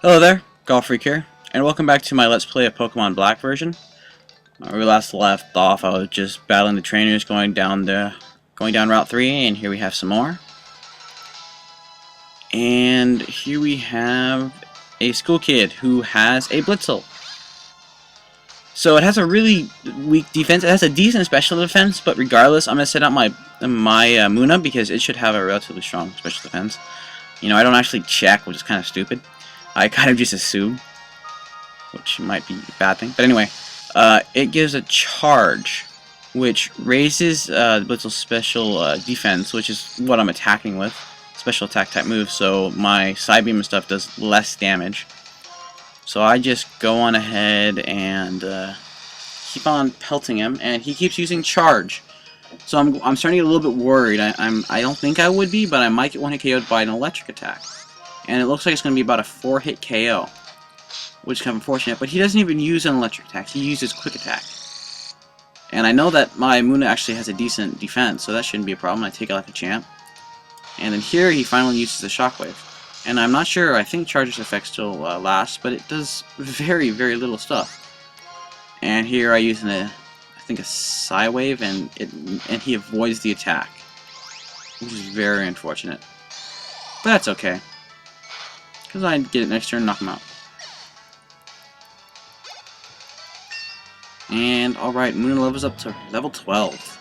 Hello there, Golf Freak here, and welcome back to my Let's Play of Pokemon Black version. Where we last left off, I was just battling the trainers going down Route 3, and here we have some more. And here we have a school kid who has a Blitzel. So it has a really weak defense. It has a decent special defense, but regardless, I'm going to set out my Munna because it should have a relatively strong special defense. You know, I don't actually check, which is kind of stupid. I kind of just assume, which might be a bad thing. But anyway, it gives a charge, which raises the Blitzel's special defense, which is what I'm attacking with. Special attack type move, so my side beam and stuff does less damage. So I just go on ahead and keep on pelting him, and he keeps using charge. So I'm starting to get a little bit worried. I don't think I would be, but I might get one hit KO'd by an electric attack. And it looks like it's going to be about a 4-hit KO, which is kind of unfortunate. But he doesn't even use an electric attack. He uses quick attack. And I know that my Munna actually has a decent defense, so that shouldn't be a problem. I take it like a champ. And then here he finally uses the shockwave. And I'm not sure, I think Charge's effect still lasts, but it does very, very little stuff. And here I use I think a Psywave, and he avoids the attack, which is very unfortunate. But that's okay, because I get it next turn and knock him out. And alright, Munna levels up to level 12.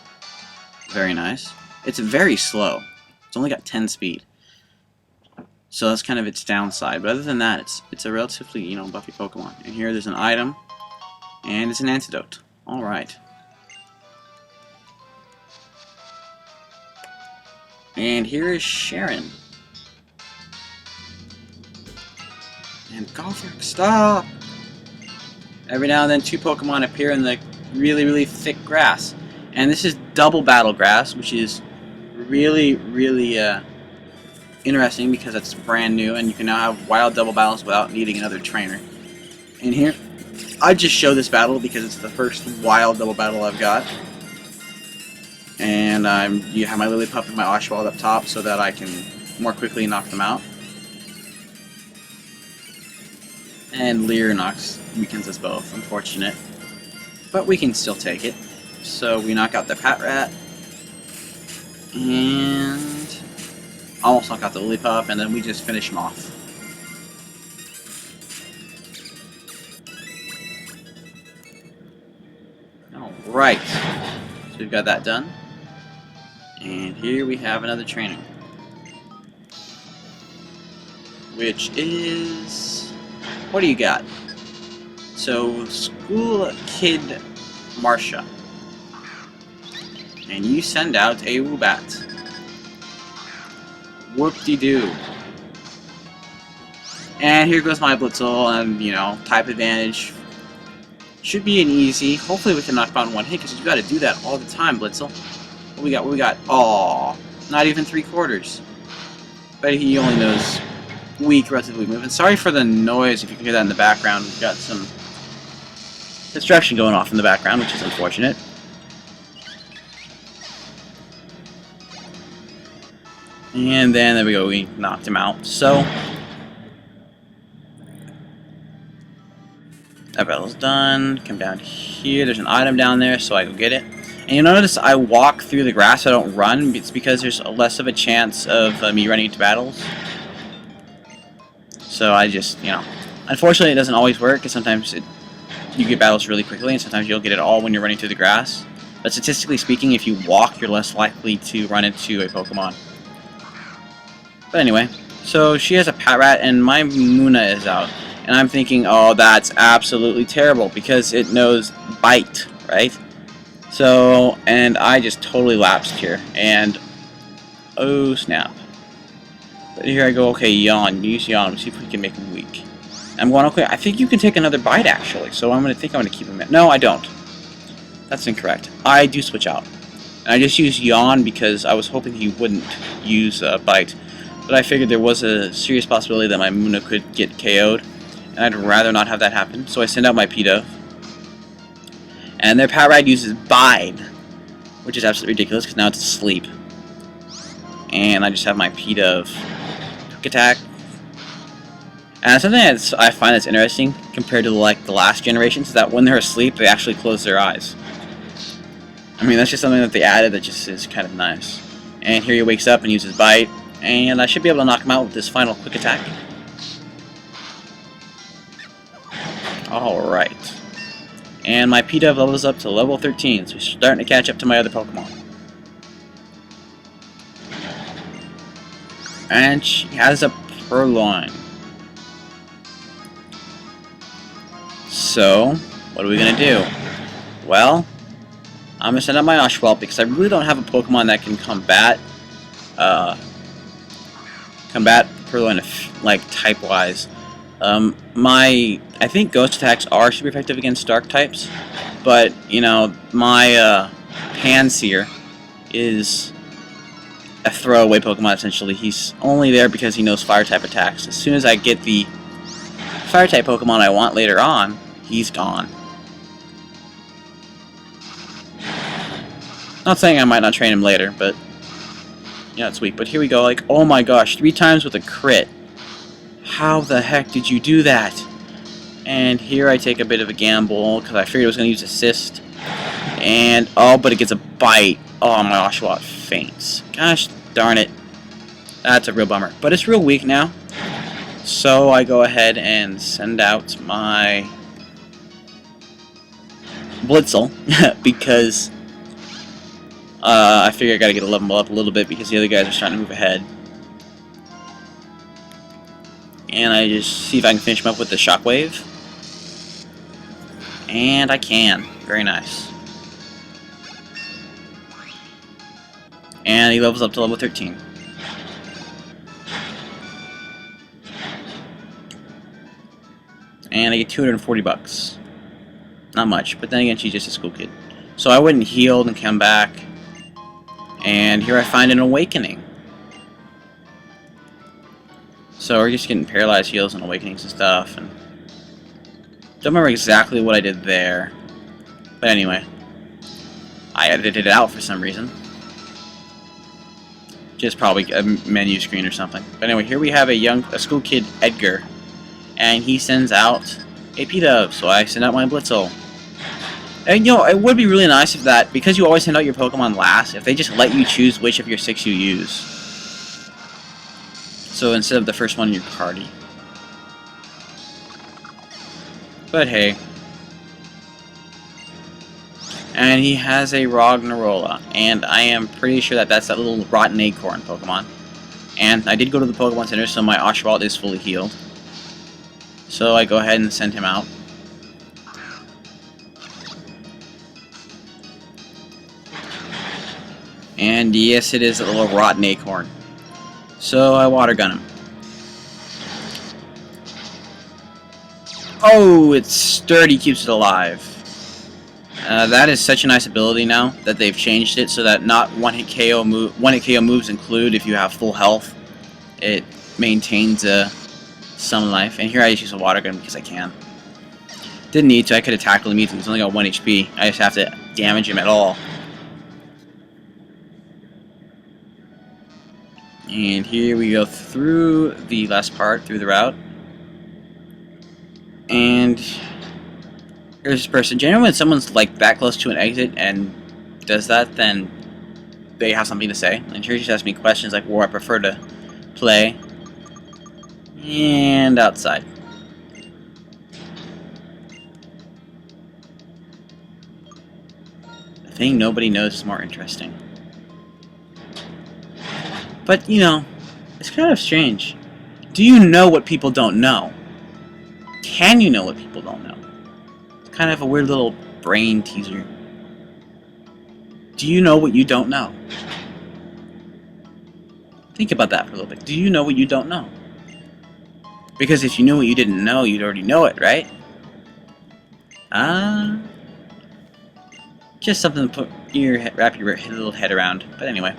Very nice. It's very slow. It's only got 10 speed. So that's kind of its downside. But other than that, it's a relatively, you know, buffy Pokemon. And here there's an item, and it's an antidote. Alright. And here is Sharon. And Golfrick, stop! Every now and then 2 Pokemon appear in the really, really thick grass. And this is double battle grass, which is really, really interesting because it's brand new and you can now have wild double battles without needing another trainer. And here, I just show this battle because it's the first wild double battle I've got. And you have my Lillipup and my Oshawott up top so that I can more quickly knock them out. And Leer weakens us both, unfortunate. But we can still take it. So we knock out the Patrat. And almost knock out the Lillipup, and then we just finish him off. Alright. So we've got that done. And here we have another trainer. Which is... what do you got? So, School Kid Marsha. And you send out a Woobat. Whoop-de-doo. And here goes my Blitzel, and, you know, type advantage. Should be an easy. Hopefully we can knock down one hit, because you've got to do that all the time, Blitzel. What we got? What we got? Aww. Not even 3/4. But he only knows weak, relatively movement. Sorry for the noise if you can hear that in the background. We've got some construction going off in the background, which is unfortunate. And then there we go, we knocked him out. So that battle's done. Come down here, there's an item down there, so I go get it. And you'll notice I walk through the grass, I don't run. It's because there's less of a chance of me running into battles. So I just, you know, unfortunately it doesn't always work, because sometimes you get battles really quickly, and sometimes you'll get it all when you're running through the grass. But statistically speaking, if you walk, you're less likely to run into a Pokemon. But anyway, so she has a Patrat, and my Munna is out. And I'm thinking, oh, that's absolutely terrible, because it knows Bite, right? So, and I just totally lapsed here, and oh snap. But here I go, okay, Yawn, use Yawn, let's see if we can make him weak. I'm going, okay, I think you can take another Bite, actually, so I'm going to keep him in. No, I don't. That's incorrect. I do switch out. And I just use Yawn because I was hoping he wouldn't use Bite. But I figured there was a serious possibility that my Munna could get KO'd, and I'd rather not have that happen, so I send out my Pidove. And their Patrat uses Bide, which is absolutely ridiculous, because now it's asleep. And I just have my Pidove Quick Attack, And something I find that's interesting compared to like the last generations is that when they're asleep, they actually close their eyes. I mean, that's just something that they added that just is kind of nice. And here he wakes up and uses Bite, and I should be able to knock him out with this final quick attack. Alright. And my Pidove levels up to level 13, so he's starting to catch up to my other Pokemon. And she has a Purloin. So, what are we going to do? Well, I'm going to send out my Oshawott because I really don't have a Pokemon that can combat Purloin, like, type-wise. I think Ghost attacks are super effective against Dark types, but, you know, my Pansear is a throwaway Pokemon, essentially. He's only there because he knows Fire-type attacks. As soon as I get the Fire-type Pokemon I want later on, he's gone. Not saying I might not train him later, but yeah, it's weak. But here we go, like, oh my gosh, 3 times with a crit. How the heck did you do that? And here I take a bit of a gamble, because I figured I was going to use Assist. And, oh, but it gets a Bite. Oh, my Oshawott faints. Gosh darn it. That's a real bummer. But it's real weak now. So I go ahead and send out my Blitzel, because I figure I gotta get a level up a little bit because the other guys are starting to move ahead. And I just see if I can finish him up with the Shockwave. And I can. Very nice. And he levels up to level 13. And I get 240 bucks. Not much, but then again, she's just a school kid. So I went and healed and come back. And here I find an Awakening. So we're just getting Paralyzed heals and Awakenings and stuff. And don't remember exactly what I did there. But anyway, I edited it out for some reason. Just probably a menu screen or something. But anyway, here we have a school kid, Edgar. And he sends out a Pidove, so I send out my Blitzel. And, you know, it would be really nice if that, because you always send out your Pokemon last, if they just let you choose which of your 6 you use. So instead of the first one in your party. But hey. And he has a Rognarola, and I am pretty sure that that's that little Rotten Acorn Pokemon. And I did go to the Pokemon Center, so my Oshawott is fully healed. So I go ahead and send him out. And yes, it is a little Rotten Acorn. So I Water Gun him. Oh, it's sturdy, keeps it alive. That is such a nice ability now that they've changed it so that not one-hit KO moves include if you have full health. It maintains some life. And here I just use a Water Gun because I can. Didn't need to. I could have tackled him easily. He's only got 1 HP. I just have to damage him at all. And here we go through the last part, through the route. And here's this person. Generally, when someone's like that close to an exit and does that, then they have something to say. And here she asks me questions like where I prefer to play. And outside. The thing nobody knows is more interesting. But, you know, it's kind of strange. Do you know what people don't know? Can you know what people don't know? It's kind of a weird little brain teaser. Do you know what you don't know? Think about that for a little bit. Do you know what you don't know? Because if you knew what you didn't know, you'd already know it, right? Just something to put wrap your little head around. But anyway.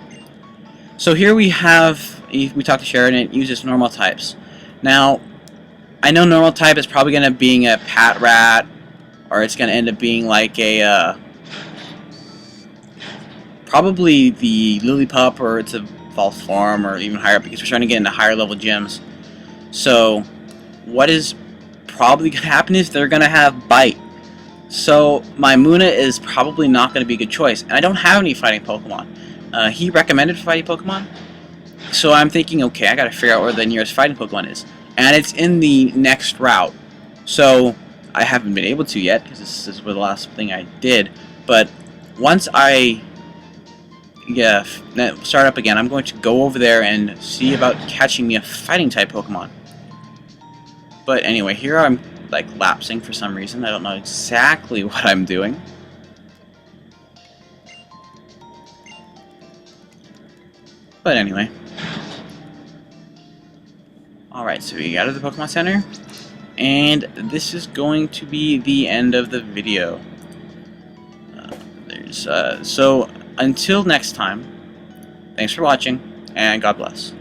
So here we have, we talked to Sharon, and it uses normal types. Now, I know normal type is probably going to be a Patrat, or it's going to end up being like a, probably the Lillipup, or it's a false form, or even higher, because we're trying to get into higher level gyms. So, what is probably going to happen is they're going to have Bite. So my Munna is probably not going to be a good choice. And I don't have any fighting Pokemon. He recommended fighting Pokemon. So I'm thinking, okay, I got to figure out where the nearest fighting Pokemon is. And it's in the next route. So I haven't been able to yet, because this is the last thing I did. But once I start up again, I'm going to go over there and see about catching me a fighting type Pokemon. But anyway, here I'm like lapsing for some reason. I don't know exactly what I'm doing. But anyway. Alright, so we got to the Pokemon Center. And this is going to be the end of the video. So until next time, thanks for watching, and God bless.